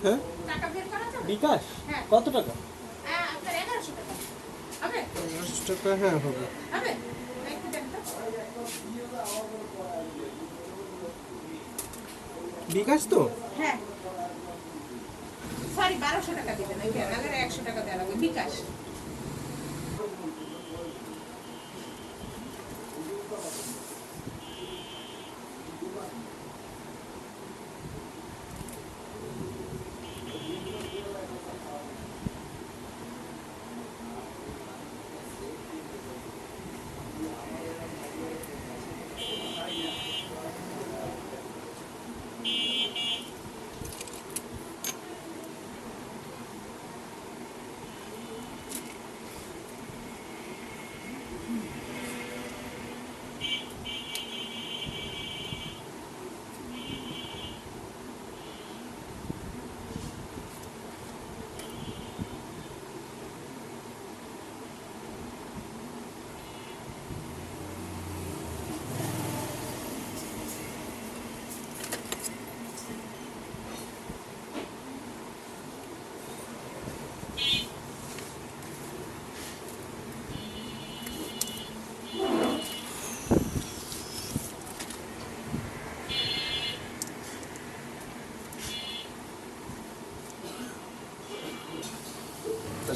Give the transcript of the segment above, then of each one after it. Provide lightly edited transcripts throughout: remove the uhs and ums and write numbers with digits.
হ্যাঁ বিকাশ কত টাকা? 1100 টাকা। হ্যাঁ হবে। বিকাশ তো? হ্যাঁ সরি 1200 টাকা দিবেন, এই নালে 100 টাকা দেওয়া লাগবে বিকাশ।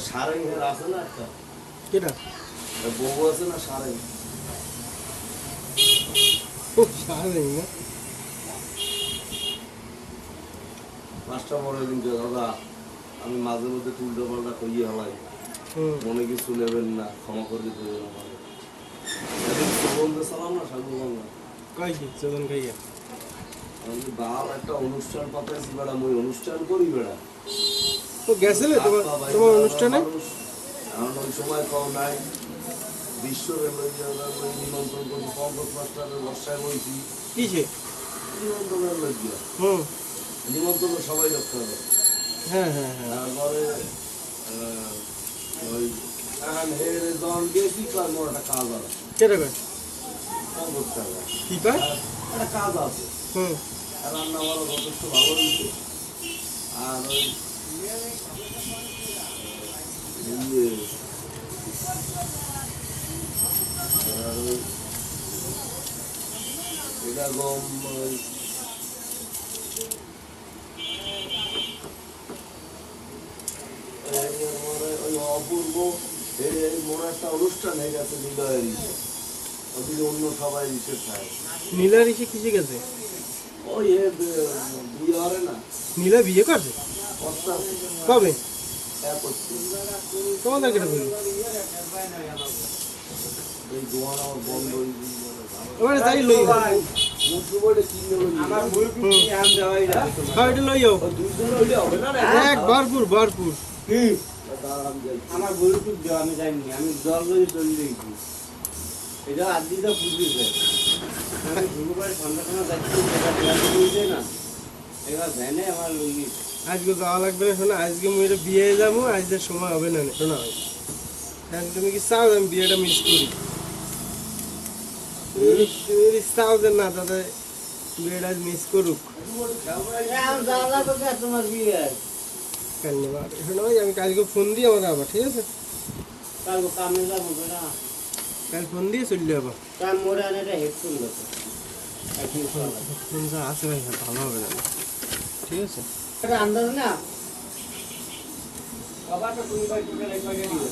সারাই আছে না একটা কেটা বউ আছে না সারাই সারাই না মাস্টার বড় দিন দাদা আমি মাঝে মধ্যে উল্টো পাল্টা কইয়ে হলাই মনে কিছু নেবেন না, ক্ষমা করে দিতে সালাম না সাগু বাংলা কয় কি চোদন খাইয়া আমি বাল একটা অনুষ্ঠান পাতাইছি বেড়া, মই অনুষ্ঠান করি বেড়া তো গেছিলে তোমার অনুষ্ঠানে? এখন ওই সময় কম নাই, বিশ্বরে নিমন্ত্রণ করছি, পঙ্কজ মাস্টারের বর্ষায় বলছি কিসে নিমন্ত্রণের লজ্জা নিমন্ত্রণ সবাই রক্ষা হবে। হ্যাঁ হ্যাঁ হ্যাঁ তারপরে ওই এখন হেরে যখন গেছি কয় মোর একটা কাজ আছে, কেটা কয় পঙ্কজ কাজ কি কয় একটা কাজ আছে, রান্না বাড়া যথেষ্ট ভালো হয়েছে। আর ওই এটা গম ওই অপূর্ব মোর একটা অনুষ্ঠান হয়ে গেছে নিলয়ের ইসে, ওদিকে অন্য সবাই ইসে খায়। নীলার ইসে কিসে গেছে? ওই বিয়ে হবে না, নীলা বিয়ে করছে কবে? তোমাদের কেটে বলি এই দোয়ান আমার বন্ধ ওখানে তাই লই এক ভরপুর ভরপুর আমার গরুপুর দেওয়া আমি যাইনি, আমি জল করে চলে দিয়েছি। এটা আদিটা বুঝিয়েছে আমি গুরুবার সন্ধ্যাখানা যাচ্ছি না, এবার ভ্যানে আমার আজকে যাওয়া লাগবে না। শোনা আজকে আমি এটা বিয়ে যাবো, আজকে সময় হবে না। শোনা ভাই তুমি কি চাও আমি বিয়েটা মিস করি? চাও যে না দাদা বিয়েটা মিস করুক। তোমার বিয়ে শোনা ভাই আমি কালকে ফোন দিই আমার আবার, ঠিক আছে? কালকে কামে যাবো না, কাল ফোন দিয়ে চললে আবার কাম মোড়ে আনে একটা হেডফোন দেখো ফোন আছে ভাই, ভালো হবে না, ঠিক আছে? এটা আন্দাজ না বাবা তো তুমি ভাই তুমি লাই করে দিও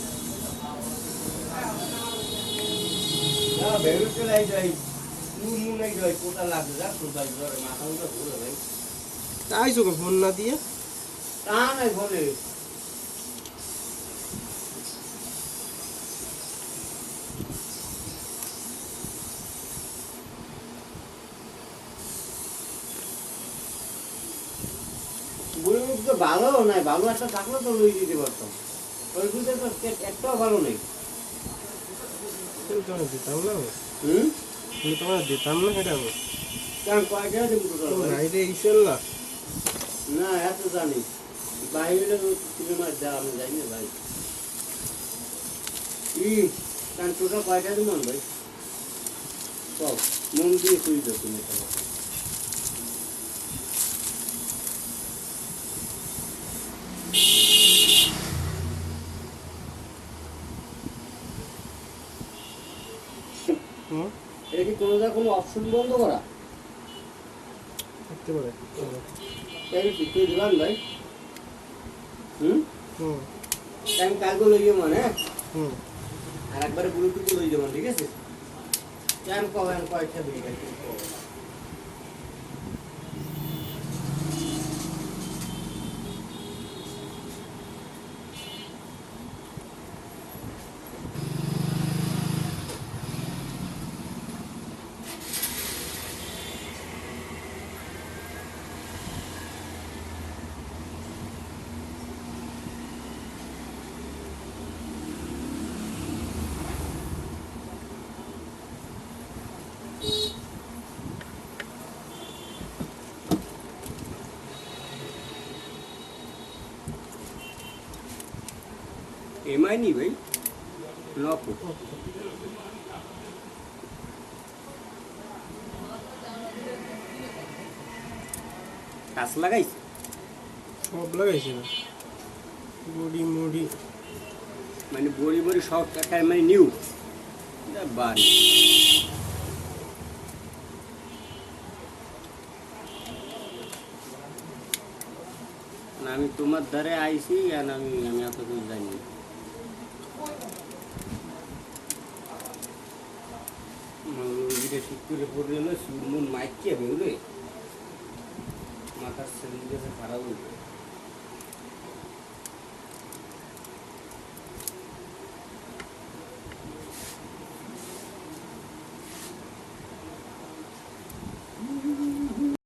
না বেরু চলে যাই মুন নাই যাই কোটা লাগবে যা তো ভাই ধরে মাথা মুটা ঘুরে ভাই তাই চোখে ফোন না দিয়ে তা নাই বলে তো ভালো নাই, ভালো একটা থাকলে তো লই দিতে পারতাম, ওই বুঝে তো একটাও ভালো নেই। তোমার দিতাম না আমি। হুম তোমার দিতাম না সেটা আমি। কেন কয়টা আছে টোটাল ভাই? রাইডে ইসেল না না এত জানি বাইরে সিনেমা যা আমি যাই না ভাই কেন টোটাল কয়টা আছে মন ভাই সব মন দিয়ে কই দাও তুমি হুম এটা কি কোনো অপশন বন্ধ করা করতে পারে তাই কি তুই দিলাম ভাই হুম হুম টাইম কালকে লইয়ে মানে হুম আর একবারে ব্লুটুথ লই যাবেন ঠিক আছে টাইম কয়টা বেরিয়ে গেছে এমআই নি ভাই লক কাজ লাগাইছে সব লাগাইছে না বডি মুডি মানে বড়ি বড়ি সব টাকার মানে নিউ বাড়ি না আমি তোমার ধারে আইছি আর আমি এত দূর জানি ঠিক করে পড়ে এলো সুমন মাইক কে বেরোলে মাথার সেদিন খারাপ হইল